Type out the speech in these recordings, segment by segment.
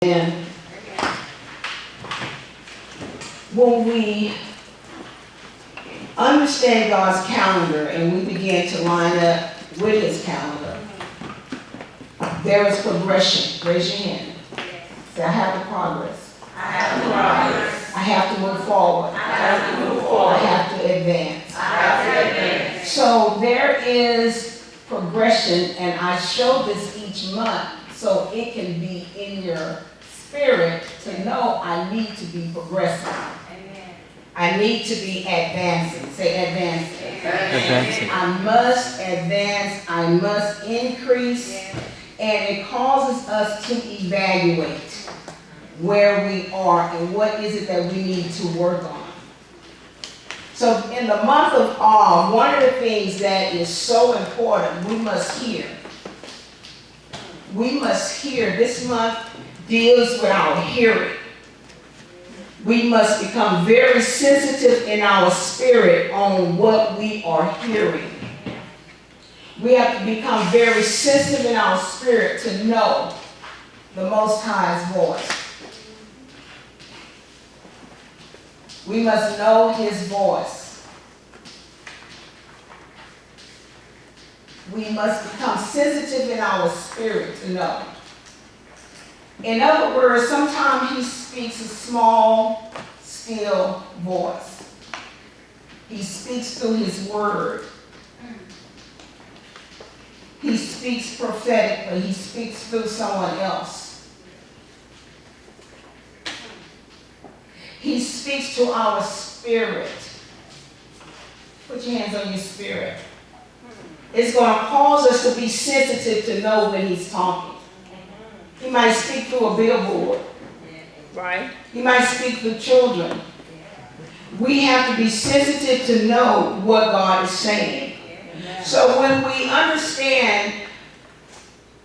And when we understand God's calendar and we begin to line up with His calendar, there is progression. Raise your hand. Say, I have to progress. I have to progress. I have to move forward. I have to move forward. I have to advance. I have to advance. So there is progression, and I show this each month so it can be in your spirit to know I need to be progressing. Amen. I need to be advancing. Say advancing. Advancing. I must advance. I must increase. And it causes us to evaluate where we are and what is it that we need to work on. So in the month of awe, one of the things that is so important, we must hear. We must hear. This month deals with our hearing. We must become very sensitive in our spirit on what we are hearing. We have to become very sensitive in our spirit to know the Most High's voice. We must know His voice. We must become sensitive in our spirit to know. In other words, sometimes He speaks a small, still voice. He speaks through His word. He speaks prophetically. He speaks through someone else. He speaks to our spirit. Put your hands on your spirit. It's going to cause us to be sensitive to know when He's talking. He might speak through a billboard. Right. He might speak through children. We have to be sensitive to know what God is saying. So when we understand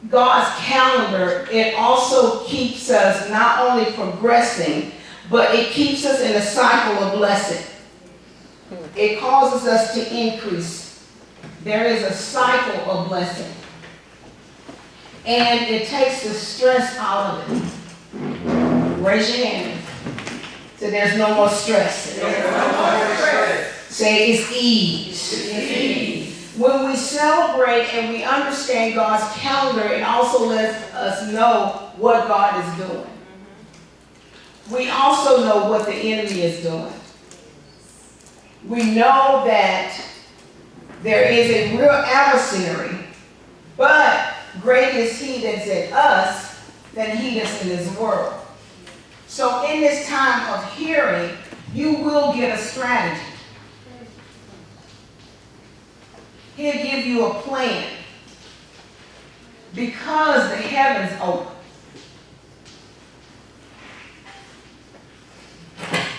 God's calendar, it also keeps us not only progressing, but it keeps us in a cycle of blessing. It causes us to increase. There is a cycle of blessing. And it takes the stress out of it. Raise your hand. So there's no more stress. There's no more stress. Say it's ease. It's ease. When we celebrate and we understand God's calendar, it also lets us know what God is doing. We also know what the enemy is doing. We know that there is a real adversary, but greater is He that's in us than he that's in this world. So in this time of hearing, you will get a strategy. He'll give you a plan because the heavens open.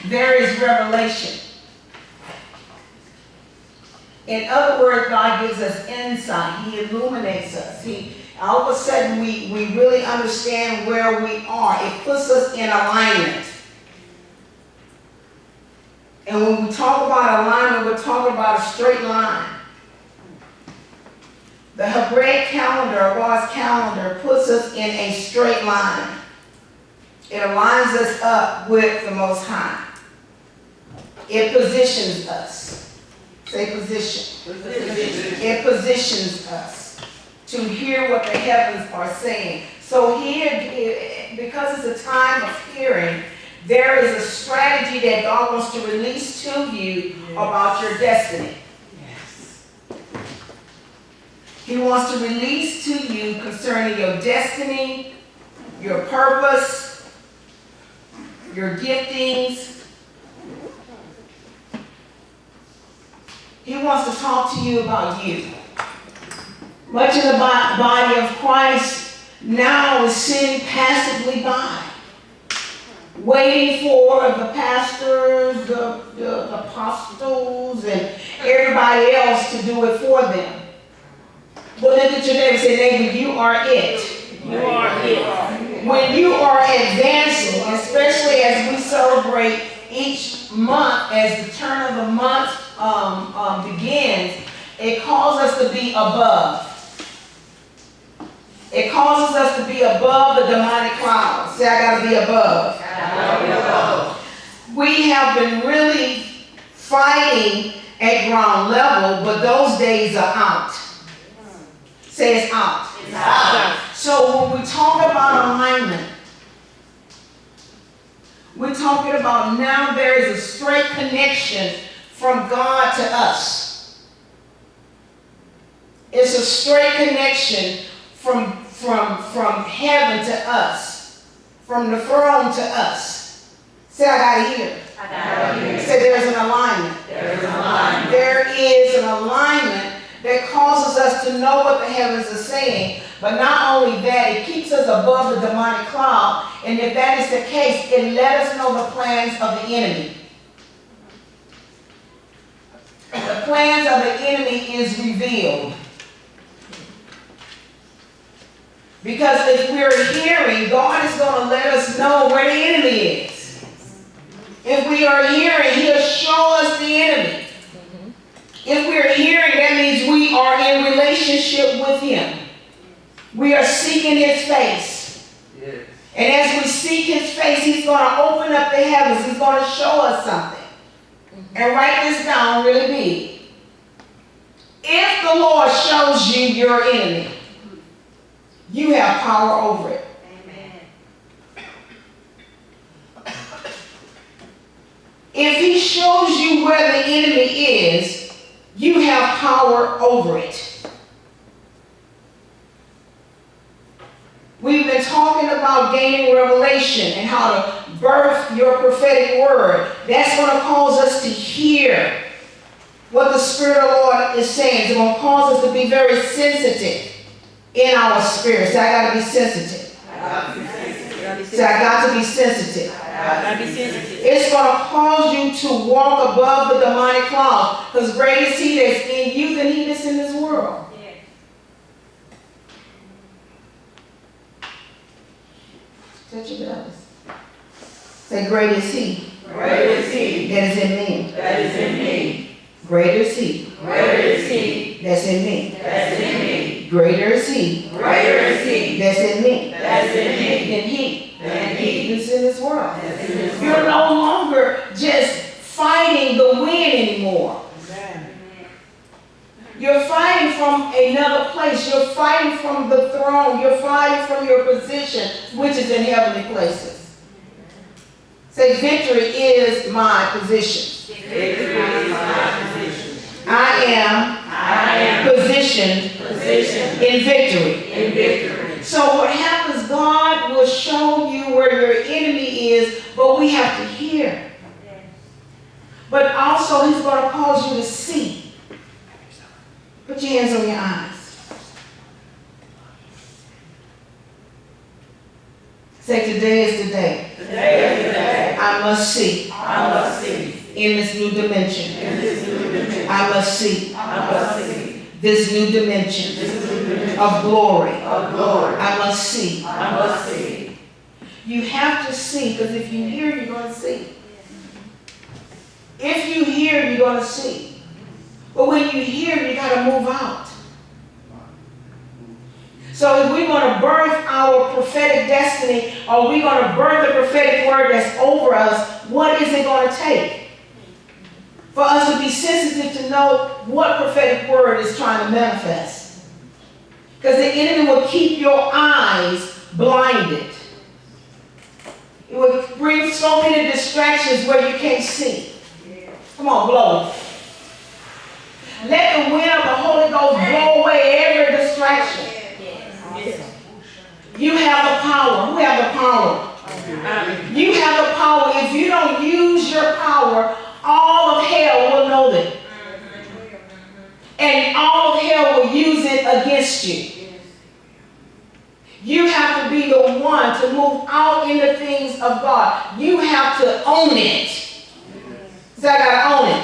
There is revelation. In other words, God gives us insight. He illuminates us. All of a sudden, we really understand where we are. It puts us in alignment. And when we talk about alignment, we're talking about a straight line. The Hebraic calendar, God's calendar, puts us in a straight line. It aligns us up with the Most High. It positions us. Say position. It positions us to hear what the heavens are saying. So here, because it's a time of hearing, there is a strategy that God wants to release to you about your destiny. He wants to release to you concerning your destiny, your purpose, your giftings. He wants to talk to you about you. Much of the body of Christ now is sitting passively by, waiting for the pastors, the apostles, and everybody else to do it for them. Well, look at your neighbor and say, neighbor, you are it. You are it. When you are advancing, especially as we celebrate each month, as the turn of the month begins, it calls us to be above. It causes us to be above the demonic clouds. Say, I gotta be above. We have been really fighting at ground level, but those days are out. Say it's out. It's out. So when we talk about alignment, we're talking about now there is a straight connection from God to us. It's a straight connection from heaven to us, from the throne to us. Say, I gotta hear. Say, there's an alignment. There is an alignment that causes us to know what the heavens are saying. But not only that, it keeps us above the demonic cloud. And if that is the case, it let us know the plans of the enemy. The plans of the enemy is revealed. Because if we're hearing, God is going to let us know where the enemy is. If we are hearing, He'll show us the enemy. If we're hearing, that means we are in relationship with Him. We are seeking His face. Yes. And as we seek His face, He's going to open up the heavens. He's going to show us something. And write this down really big. If the Lord shows you your enemy, you have power over it. Amen. If He shows you where the enemy is, you have power over it. We've been talking about gaining revelation and how to birth your prophetic word. That's going to cause us to hear what the Spirit of the Lord is saying. It's going to cause us to be very sensitive in our spirit. Say, I got to be sensitive. Say, I got to be sensitive. It's going to cause you to walk above the demonic cloud. Because greater is He that's in you than he that's in this world. Touch your brothers. Say, greater is He. Greater is He that is in me. that is in me. Greater is He. Greater is He that's in me. that's in me. Greater is He. Greater is He that's in me. that's in me. Than he. Than he that's in this world. that's in this You're world. no longer just fighting the win anymore. You're fighting from another place. You're fighting from the throne. You're fighting from your position, which is in heavenly places. Say, victory is my position. Victory is my position. I am positioned in victory. In victory. So what happens, God will show you where your enemy is, but we have to hear. But also He's going to cause you to see. Put your hands on your eyes. Say, today is the day. Today is the day. I must see. I must see. In this new dimension. In this new dimension. I must see. I must see. This new dimension. This new dimension. Of glory. Of glory. I must see. I must see. You have to see, because if you hear, you're going to see. If you hear, you're going to see. But when you hear, you got to move out. So if we're going to birth our prophetic destiny, or we're going to birth the prophetic word that's over us, what is it going to take? For us to be sensitive to know what prophetic word is trying to manifest. Because the enemy will keep your eyes blinded. It will bring so many distractions where you can't see. Come on, blow. Let the wind of the Holy Ghost blow away every distraction. You have the power. Who have the power? You have the power. If you don't use your power, all of hell will know it. And all of hell will use it against you. You have to be the one to move out in the things of God. You have to own it. So I gotta own it.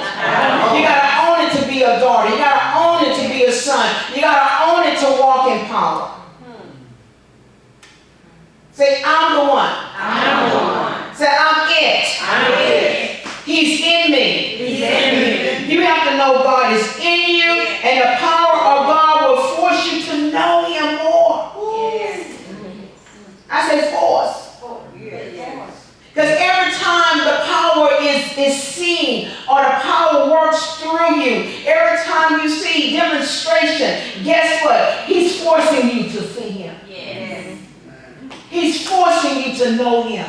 You gotta own it to be a daughter. You gotta own it to be a son. You gotta own it to walk in power. Say, I'm the one. I'm the one. Say, I'm it. I'm it. He's in me. He's in me. You have to know God is in you, and the power of God will force you to know Him more. is seen or the power works through you, every time you see demonstration, guess what? He's forcing you to see him. Yes. He's forcing you to know him.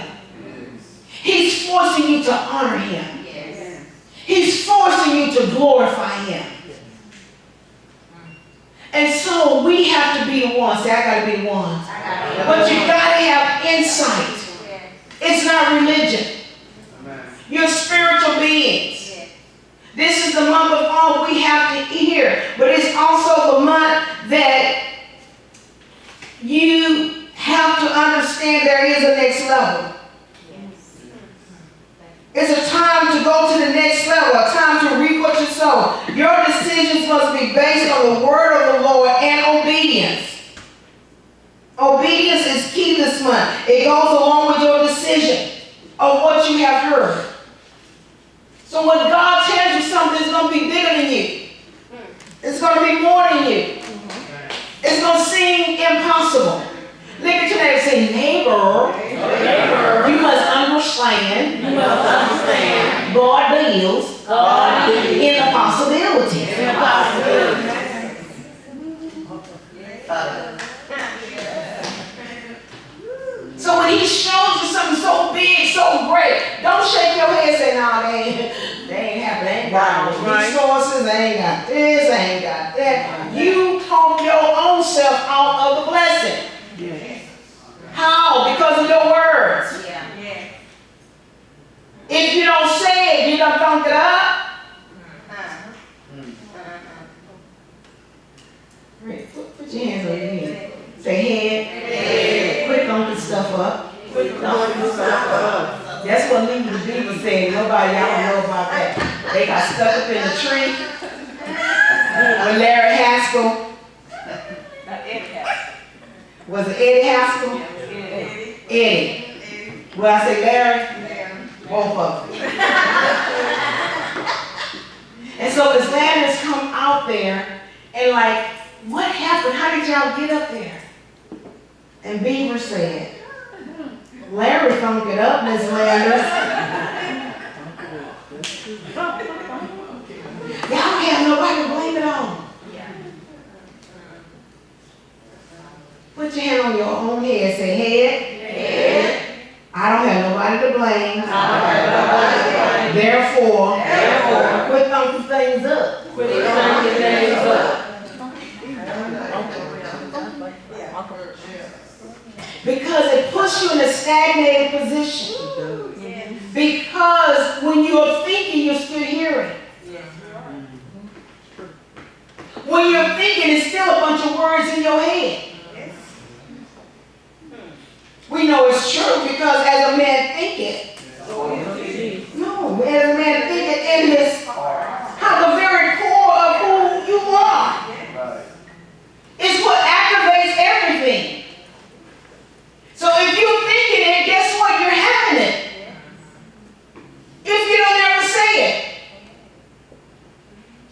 He's forcing you to honor him. Yes. He's forcing you to glorify him. And so we have to be the ones. Say, I got to be the ones. But you got to have insight. It's not religion. You're spiritual beings. This is the month of all we have to hear. But it's also the month that you have to understand there is a next level. It's a time to go to the next level, a time to reap what you sow. Your decisions must be based on the word of the Lord and obedience. Obedience is key this month. It goes along with your decision of what you have heard. So when God tells you something, it's going to be bigger than you. It's going to be more than you. It's going to seem impossible. Look at your neighbor and say, neighbor, you must understand, God deals in the possibilities. So when he shows you something so big, so great, don't shake your head and say, no, they ain't happening. They ain't got no resources. They ain't got this. They ain't got that. You talk your own self out of the blessing. How? Because of your words. If you don't say it, you don't thunk it up. Put your hands on your head. Say head. Quit thunking stuff up. That's what Lee the Beaver said. Nobody y'all know about that. They got stuck up in the tree. When Larry Haskell. Was it Eddie Haskell? Eddie. Well, I say Larry? Both of them. And so the ladders come out there and like, what happened? How did y'all get up there? And Beaver said, Larry thunked it up, Miss Landers. Y'all have nobody to blame it on. Put your hand on your own head. Say head. I don't have nobody to blame. Therefore, quit thunking things up. Because it puts you in a stagnated position. Because when you're thinking, you're still hearing. When you're thinking, it's still a bunch of words in your head. We know it's true because as a man thinketh, no, as a man thinketh in his heart, the very core of who you are is what activates everything. So if you're thinking it, guess what? You're having it. If you don't ever say it.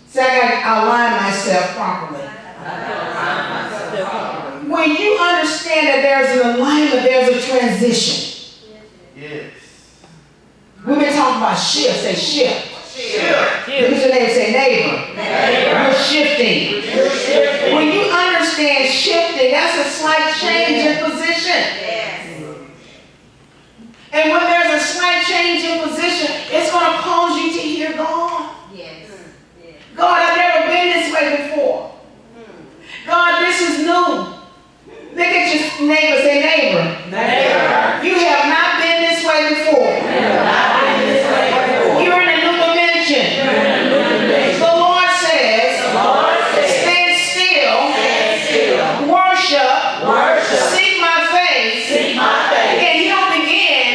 So I got to align myself properly. When you understand that there's an alignment, there's a transition. Yes. We've been talking about shift. Say shift. Shift. Look at your neighbor. Say neighbor. We're shifting. When you understand shifting, that's a slight change in position. And when there's a slight change in position, it's going to cause you to hear God. God, I've never been this way before. God, this is new. Look at your neighbor. Say neighbor. You have not been this way before. You're in a new dimension. The Lord says, stand still, worship, seek my face, and he'll begin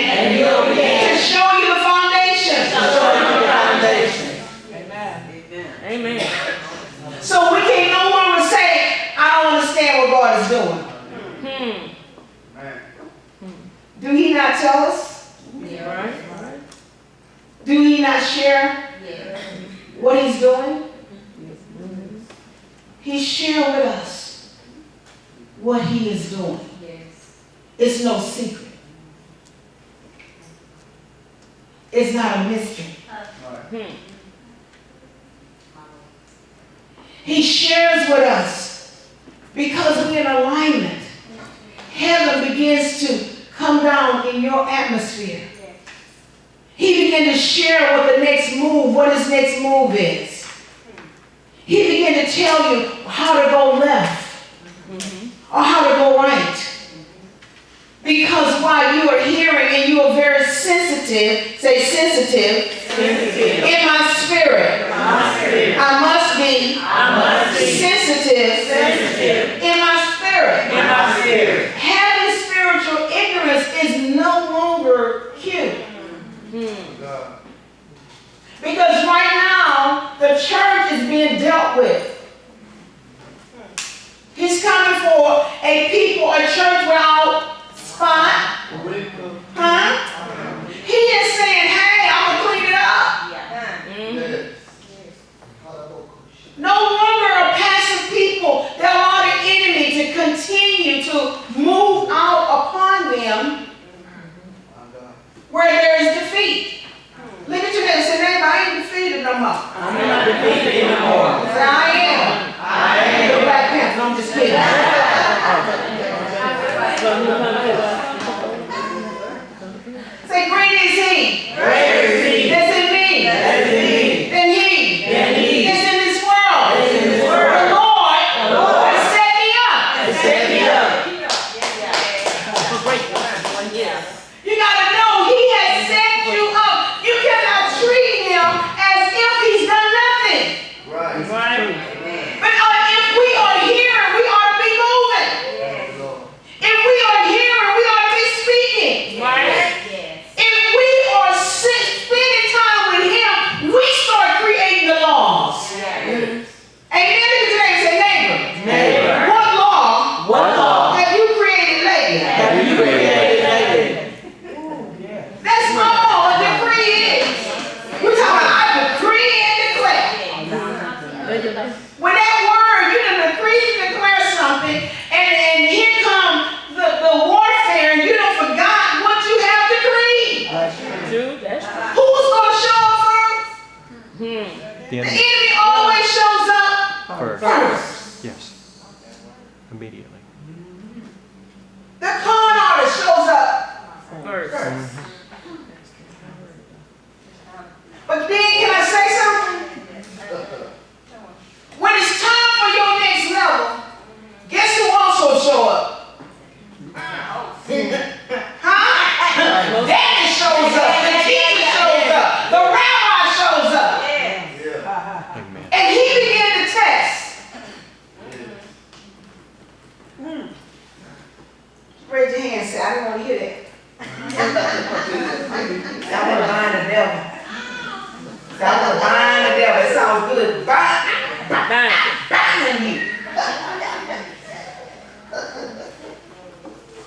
to show you the foundation. Amen. So we can no longer say, I don't understand what God is doing. Do he not tell us? Do he not share what he's doing? He's sharing with us what he is doing. It's no secret. It's not a mystery. He shares with us because we're in alignment. Heaven begins to come down in your atmosphere. He began to share what the next move, what his next move is. He began to tell you how to go left or how to go right. Because while you are hearing and you are very sensitive, say sensitive, in my spirit, I must be sensitive in my spirit. Having spiritual ignorance is no longer cute. Because right now, the church is being dealt with. He's coming for a people, a church without spot. He is saying, hey, I'm going to clean it up. No longer a passive people. They allow the enemy to continue to move out upon them where there is defeat. Look at your neighbor and say, neighbor, I ain't defeated no more. I'm not defeated anymore. Say, I am. The Black Panther. I'm just kidding. Say, great is he. That's in me. Than he. It's in this world. The Lord has set me up. You got to know he has set you up. You cannot treat him as if he's done nothing. But if we are here, we ought to be moving. If we are here, we ought to be speaking. If we are spending time with him, we start creating the laws. Amen. Look at your neighbor, say neighbor. What law have you created lately? That's all a decree is. We're talking about I decree and declare. When that word, you done decree and declare something, and here come the warfare, and you done forgot what you have decreed. Who's going to show up first? The enemy always shows up first. Yes. Immediately. The con artist shows up first. But then, can I say something? When it's time for your next level, guess who also show up? Daddy shows up. The teacher shows up. The rabbi shows up. Amen. And he began to test. Raise your hand and say, I didn't want to hear that. I want to bind the devil. I want to bind the devil. It sounds good. Bind you.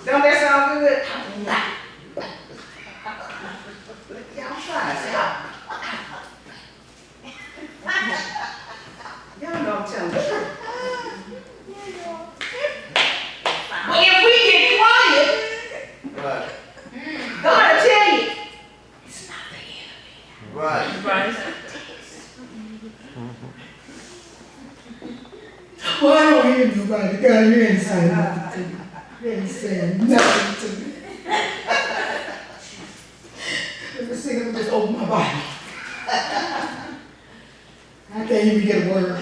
Don't that sound good? Y'all try it. Y'all know I'm telling the truth. But if we get quiet, God will tell you, it's not the enemy. Right. Well, I don't hear nobody. God, you ain't saying nothing to me. You ain't saying nothing to me. Let me see, let me just open my Bible. I can't even get a word.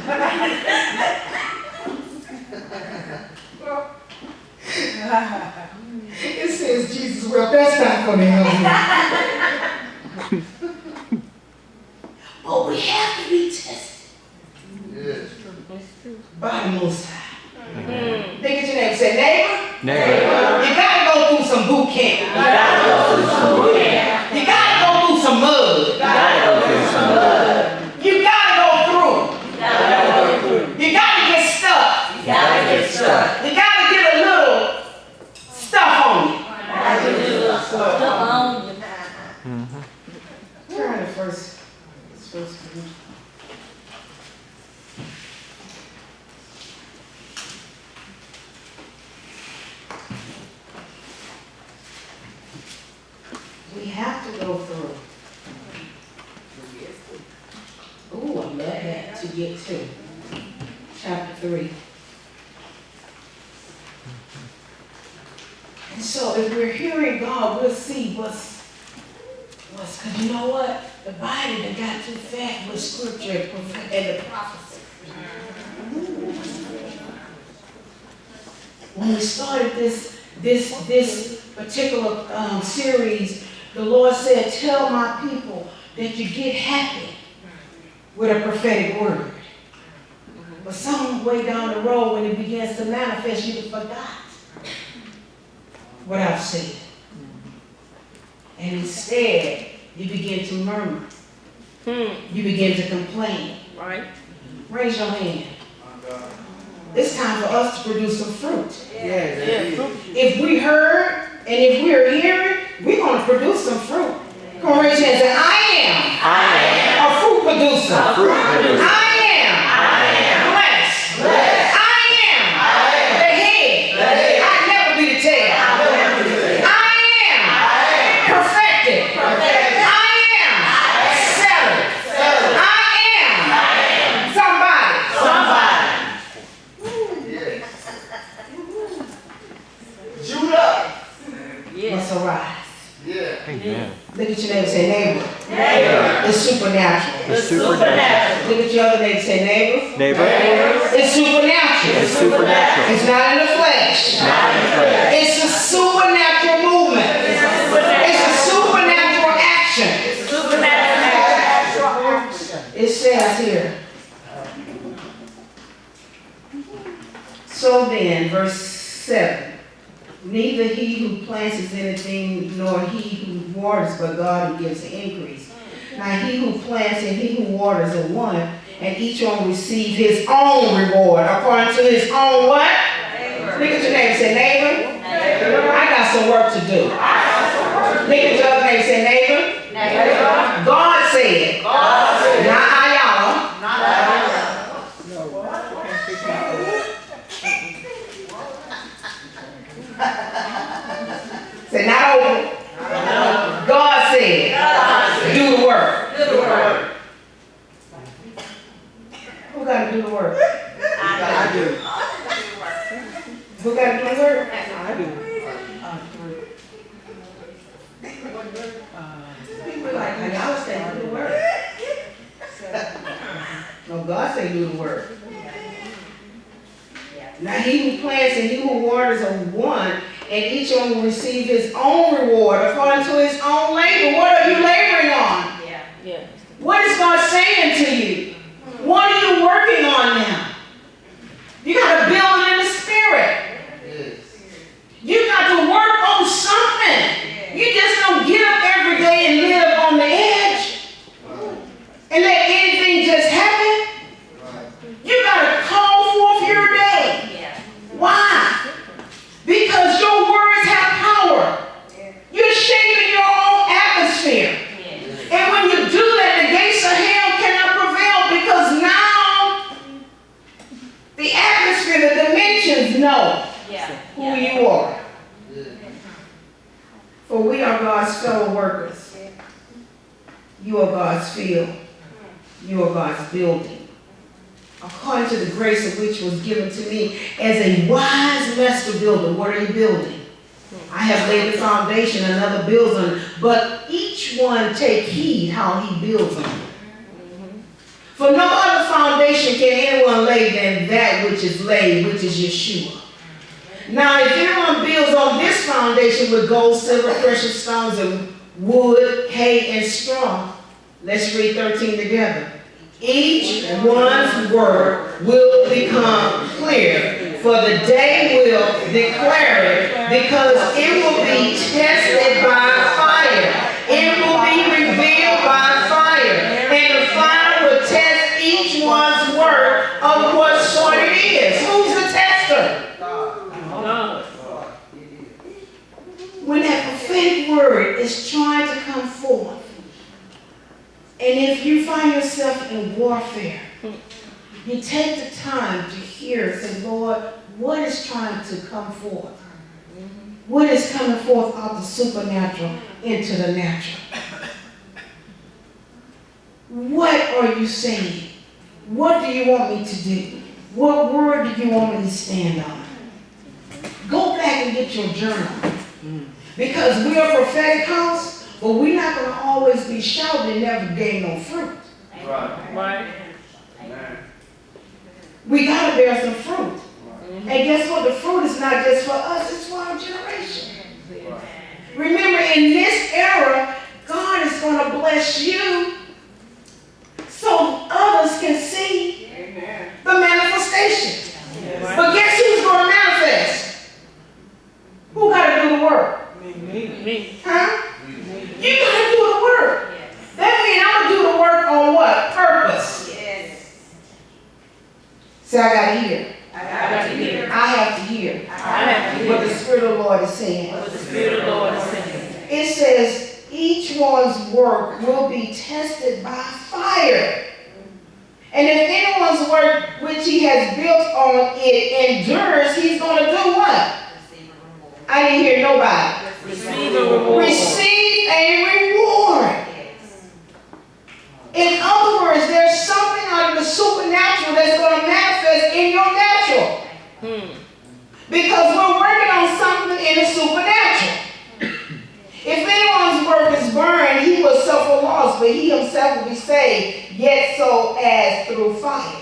It says Jesus wept. That's not going to help me. But we have to be tested. Yes. By the Most High. Look at your neighbor. Say, neighbor. Neighbor. You got to go through some boot camp. You got to go through some mud. You got to go through. You got to go through. You got to get stuck. You got to get a little stuff on you. Turn to first. We have to go through. get to. Chapter 3. And so if we're hearing God, we'll see what's, because you know what? The Bible that got too fat with scripture and the prophecy. When we started this particular series, the Lord said, tell my people that you get happy with a prophetic word. But some way down the road, when it begins to manifest, you forgot what I've said. And instead, you begin to murmur. You begin to complain. Right. Raise your hand. It's time for us to produce some fruit. If we heard and if we're hearing, we're going to produce some fruit. Come on, raise your hand and say, I am a fruit producer. I am blessed. I am the head. I'll never be the tail. I am perfected. I am settled. I am somebody. Judah. Must arise. Amen. Look at your neighbor, say neighbor. It's supernatural. It's supernatural. Look at your other neighbor, say neighbor. Neighbor. It's supernatural. It's supernatural. It's not in the flesh. Not in the flesh. It's a supernatural movement. It's a supernatural action. It says here. So then, verse 7. Neither he who plants is anything, nor he who waters, but God who gives the increase. Now he who plants and he who waters are one, and each one will receive his own reward according to his own what? Look at your neighbor, say neighbor. I got some work to do. Look at your other neighbor, say neighbor. God said. Not Ayala. Say not over. God said. Do the work. Who got to do the work? I do. Who got to do the work? I do. People like, y'all say do the work. No, God say do the work. Now he who plants and he who waters are one, and each one will receive his own reward according to his own labor. What are you laboring on? Yeah. What is God saying to you? What are you working on now? You got to build it in the spirit. You got to work on something. You just don't get up every day and live on the edge and let anything just happen. You got to call forth your day. Why? Because your words have power. You're shaping your own atmosphere. And when you do that, the gates of hell cannot prevail, because now the atmosphere, the dimensions know who you are. For we are God's fellow workers. You are God's field. You are God's building. According to the grace of which was given to me as a wise master builder. What are you building? I have laid the foundation, another builds on it. But each one take heed how he builds on it. For no other foundation can anyone lay than that which is laid, which is Yeshua. Now, if anyone builds on this foundation with gold, silver, precious stones, and wood, hay, and straw, let's read 13 together. Each one's word will become clear, for the day will declare it, because it will be tested by fire. It will be revealed by fire, and the fire will test each one's work of what sort it is. Who's the tester? When that prophetic word is trying to come forth, and if you find yourself in warfare, you take the time to hear, say, Lord, what is trying to come forth? What is coming forth out the supernatural into the natural? What are you saying? what do you want me to do? What word do you want me to stand on? Go back and get your journal. Because we are a prophetic house, but we're not going to always be shouting and never gain no fruit. Right. We got to bear some fruit. And guess what? The fruit is not just for us, it's for our generation. Remember, in this era, God is going to bless you so others can see the manifestation. But guess who's going to manifest? Who got to do the work? Me. Huh? You got to do the work. That means I'm going to do the work on what? Purpose. Say, I got to hear. I got to hear. I have to hear I have to what hear the Spirit of the Lord is saying. what the Spirit of the Lord is saying. It says each one's work will be tested by fire. And if anyone's work which he has built on it endures, he's going to do what? I didn't hear nobody. Receive a reward. Receive a reward. In other words, there's something out of the supernatural that's going to manifest in your natural. Because we're working on something in the supernatural. If anyone's work is burned, he will suffer loss, but he himself will be saved, yet so as through fire.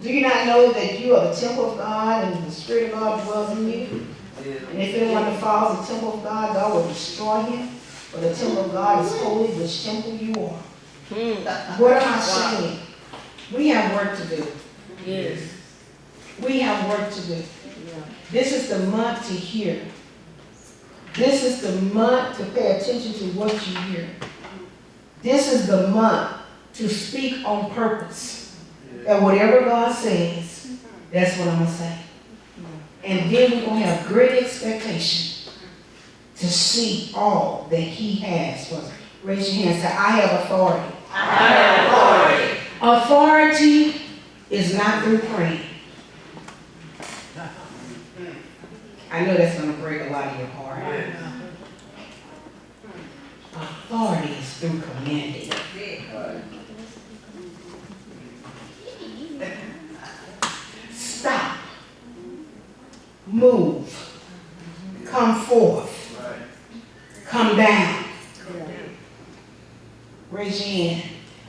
Do you not know that you are the temple of God and the Spirit of God dwells in you? And if anyone defiles the temple of God, God will destroy him. For the temple of God is holy, which temple you are. What am I saying? We have work to do. Yes. We have work to do. This is the month to hear. This is the month to pay attention to what you hear. This is the month to speak on purpose. And whatever God says, that's what I'm going to say. And then we're going to have great expectation to see all that he has for us. Raise your hand and say, I have authority. I have authority. Authority is not through praying. I know that's going to break a lot of your heart. Authority is through commanding. Stop. Move. Come forth. Come down. Raise your hand.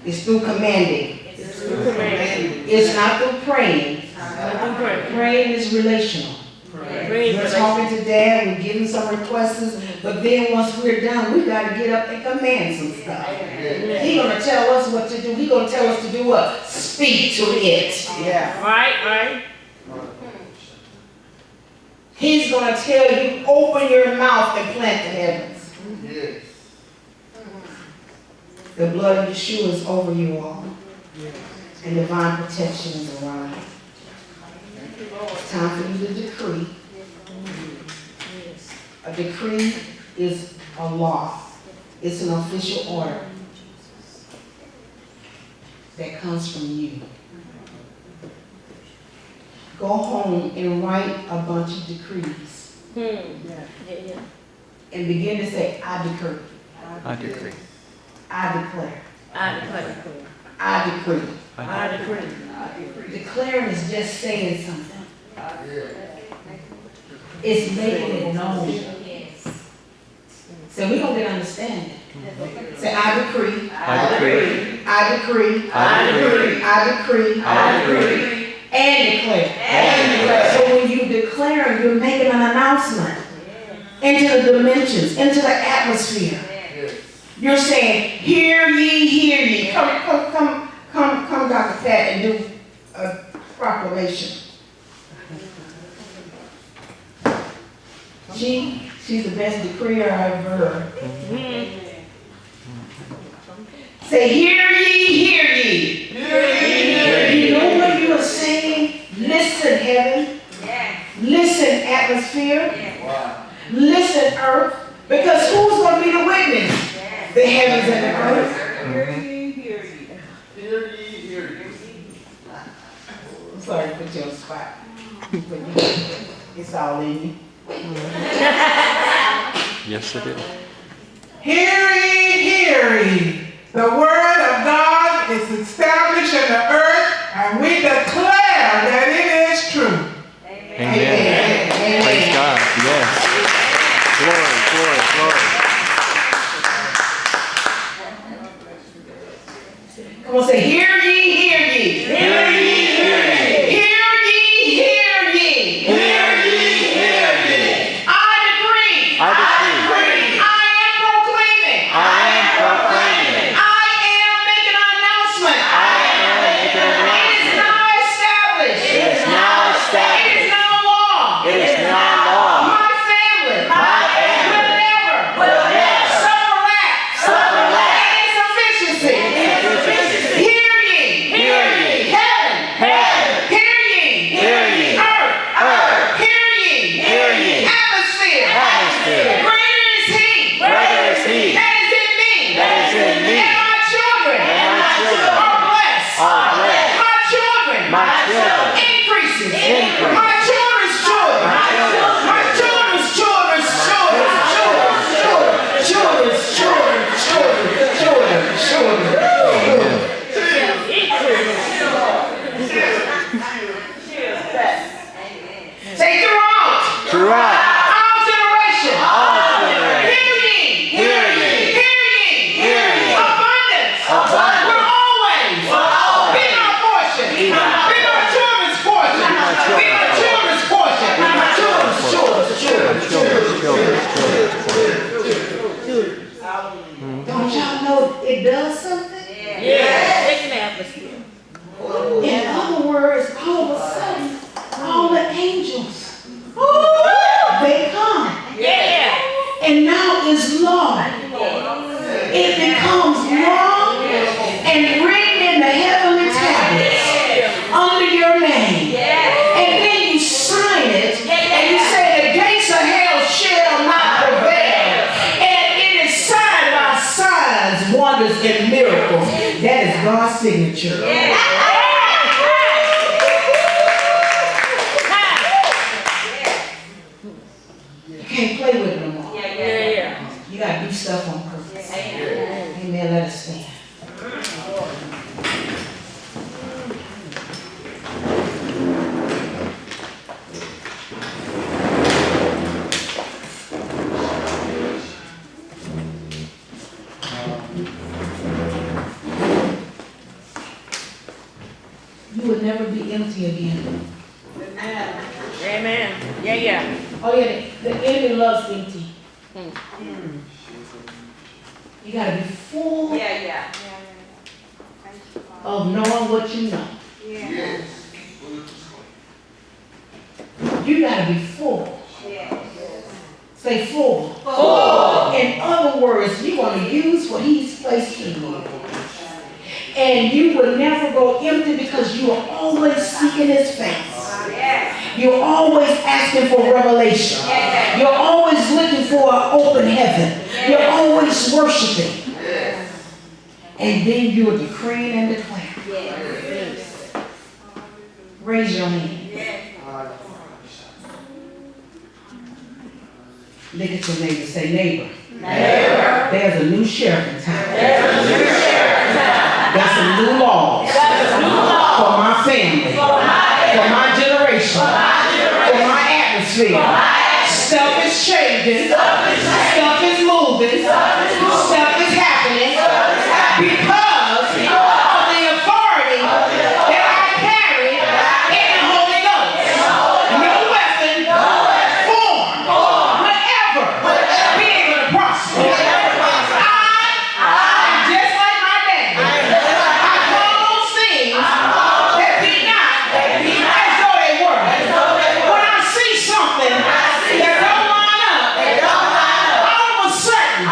It's through commanding. It's through commanding. It's not through praying. Not through praying. Praying is relational. We're talking to Dad, we're giving some requests, but then once we're done, we got to get up and command some stuff. He's going to tell us what to do. He's going to tell us to do what? Speak to it. Yeah. Right. He's going to tell you, open your mouth and plant the heavens. Yes. The blood of Yeshua is over you all. And divine protection is around you. It's time for you to decree. A decree is a law. It's an official order that comes from you. Go home and write a bunch of decrees. And begin to say, I decree. I decree. I declare. I declare. I decree. I decree. Declaring is just saying something. It's making it known. So we don't get understanding. Say, I decree. I decree. I decree. I decree. I decree. I decree. And declare. So when you declare, you're making an announcement into the dimensions, into the atmosphere. You're saying, hear ye, hear ye. Come, Dr. Fat, and do a proclamation. She's the best decreer I've ever heard. Say, hear ye, hear ye. Hear ye. You know what you are saying? Listen, heaven. Listen, atmosphere. Listen, earth. Because who's going to be the witness? The heavens and the earth. Hear ye, hear ye. Hear ye, hear ye. I'm sorry to put you on the spot. But it's all in you. Yes, it is. Hear ye, hear ye. The word of God is established in the earth Come on, say, hear ye, hear ye. Hear ye, hear ye. Hear ye, hear ye. Hear ye, hear ye. I decree. I decree. I am proclaiming. I am proclaiming. I am making an announcement. I am making an It is announcement. now established. It is now It is established. now law. It is now law. My family. My family will never suffer lack. in insufficiency. Hear ye. Hear ye. Heaven. Heaven. Hear ye. Hear ye. Earth. Earth. Hear ye. Hear ye. Atmosphere. Atmosphere. Greater is he. Greater is he That is in me. that is in me. And my children. And my children are blessed. are blessed. My children. My children Increases. increase. My children's children. My children's My children's children's children. Children's children. Say throughout. Throughout All generations. all generations. Hear ye. Hear ye. Hear ye. Hear ye. Abundance. Abundance. Will always be my portion. Be my children's portion. Be my children's portion. Be my children's Don't y'all know it does something? Yeah. Taking the atmosphere. In other words, all of a sudden, all the angels, they come. Yeah. And now it's law. It becomes law and written in the heavenly tablets under your name. And then you sign it and you say the gates of hell shall not prevail. And it is signed by signs, wonders, and miracles. That is God's signature. You can't play with it no more. Yeah. You gotta do stuff on purpose. Amen. Let us stand. You would never be empty again. Amen. Yeah. Oh yeah, the enemy loves empty. You gotta be full of knowing what you know. You gotta be full. Say full. Full. In other words, you want to use what he's placed in you. And you will never go empty because you are always seeking his face. You're always asking for revelation. You're always looking for an open heaven. You're always worshiping. And then you're decreeing and declaring. Raise your hand. Look at your neighbor. Say, neighbor. There's a new sheriff in town. There's some new laws for my family, for my generation, for my atmosphere. Stuff is changing. Stuff is moving. Stuff is happening because of the authority that I carry in the Holy Ghost. No weapon formed will ever be able to prosper. I'm just like my daddy. I call those things that be not as though they were. When I see something that don't line up, all of a sudden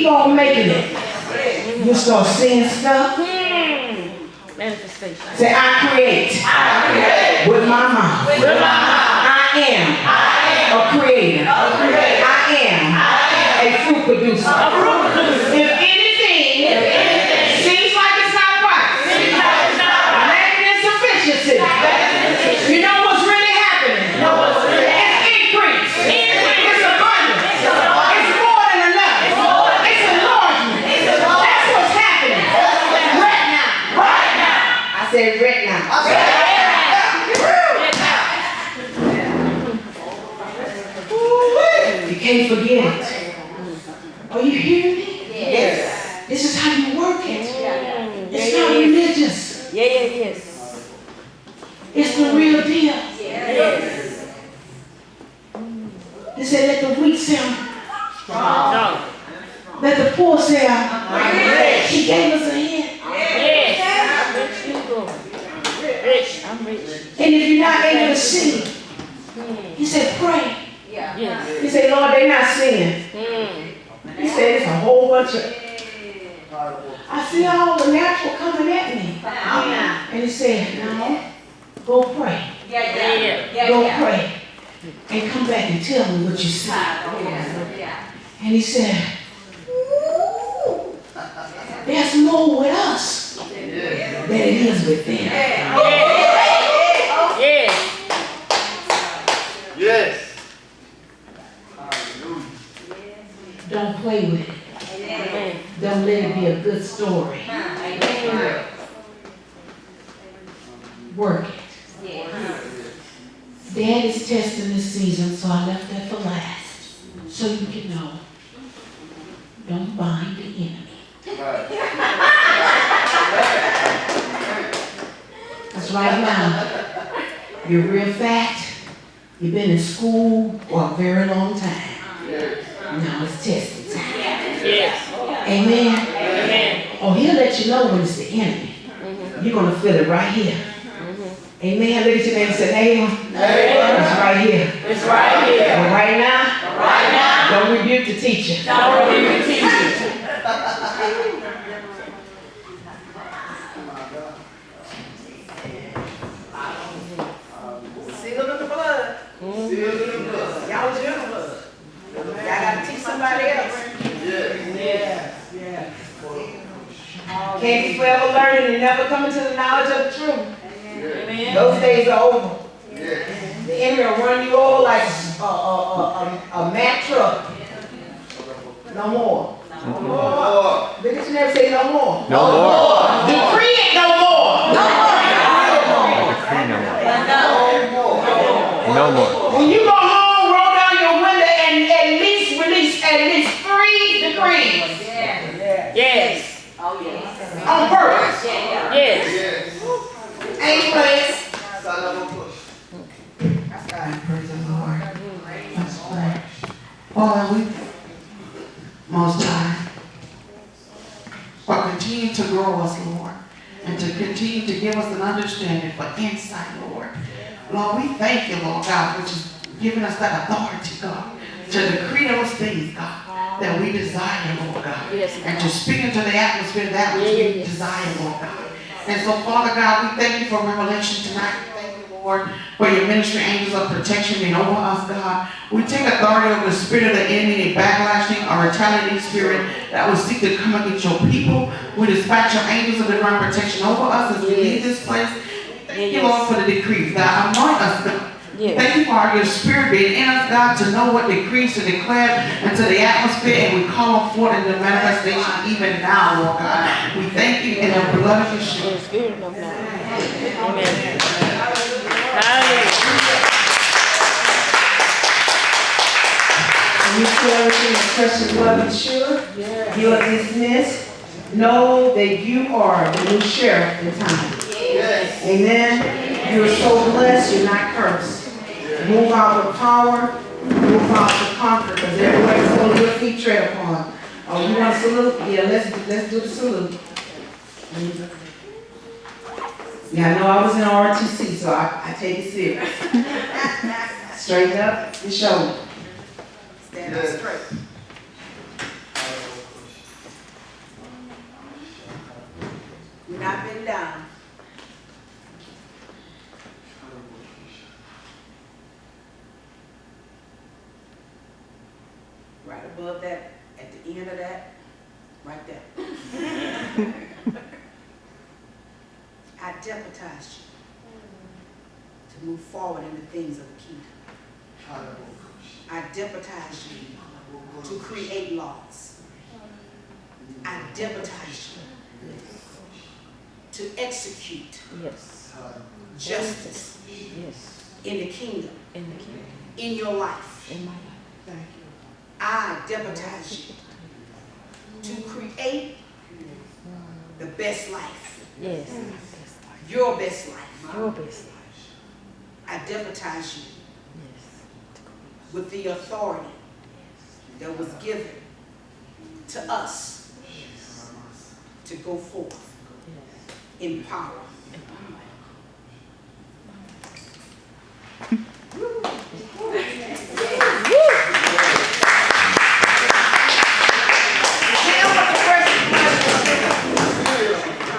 keep on making it. You start seeing stuff. Manifestation. Say, I create with my mouth. I am a creator. I am a fruit producer. If anything seems like it's not right, lacking insufficiency, you know what's really happening? It's increase. It's abundance. It's more than enough. It's enlargement. That's what's happening right now. I said right now. You can't forget it. Are you hearing me? Yes. This is how you work it. It's not religious. Yes. It's the real deal. Yes. They said, let the weak say, I'm Strong. let the poor say, I'm rich. He gave us a hint. Yes. Rich. I'm rich. And if you're not able to see, he said, pray. Yes. He said, Lord, they're not seeing. He said, it's a whole bunch of, I see all the natural coming at me. And he said, no, go pray. Go pray. And come back and tell me what you see. And he said, there's more with us than it is with them. Yes. Don't play with it. Don't let it be a good story. Work it. Dad is testing this season, so I left that for last. So you can know. Don't bind the enemy. That's right now. You're real fat. You've been in school for a very long time. Now it's testing time. Yes. Amen. Amen. Oh, he'll let you know when it's the enemy. You're going to feel it right here. Amen. Look at your name and say, neighbor, it's right here. It's right here. And right now, don't rebuke the teacher. Don't rebuke the teacher. Seal in the blood. Y'all generous. Y'all got to teach somebody else. Can't be forever learning and never coming to the knowledge of the truth. Amen. Those days are over. The enemy will run you all like a Mack truck. No more. Look at your neighbor, say no more. No more. Decree it no more. No more. When you go home, roll down your window and at least release at least 3 decrees. Yes. On purpose. Yes. Ain't place. Praise the Lord. Let's pray. Father, we most high. But continue to grow us, Lord. And to continue to give us an understanding for insight, Lord. Lord, we thank you, Lord God, for just giving us that authority, God, to decree those things, God, that we desire, Lord God. Yes. And to speak into the atmosphere that which we desire, Lord God. And so, Father God, we thank you for revelation tonight. We thank you, Lord, for your ministry angels of protection being over us, God. We take authority over the spirit of the enemy, a backlashing or retaliating spirit that will seek to come against your people. We dispatch your angels of divine protection over us as we leave this place. Thank you, Lord, for the decrees. God, anoint us, God. Thank you for your spirit being in us, God, to know what decrees to declare into the atmosphere, and we call them forth in the manifestation even now, Lord God. We thank you in the blood of Yeshua. Amen. Hallelujah. And you feel everything in the precious blood of Yeshua. You are dismissed. Know that you are the new sheriff in time. Amen. You are so blessed, you're not cursed. Move out with power, move out to conquer, because everywhere you go, your feet tread upon. Oh, you want to salute? Yeah, let's do the salute. Yeah, I know I was in RTC, so I take it serious. Straighten up your shoulder. Stand up straight. above that, at the end of that, right there. I deputize you to move forward in the things of the kingdom. I deputize you to create laws. I deputize you to execute Yes. justice Yes. in the kingdom, In the kingdom. in your life. In my life. I deputize you to create the best life, Yes. your best life. Your best life. I deputize you Yes. with the authority that was given to us to go forth Yes. in power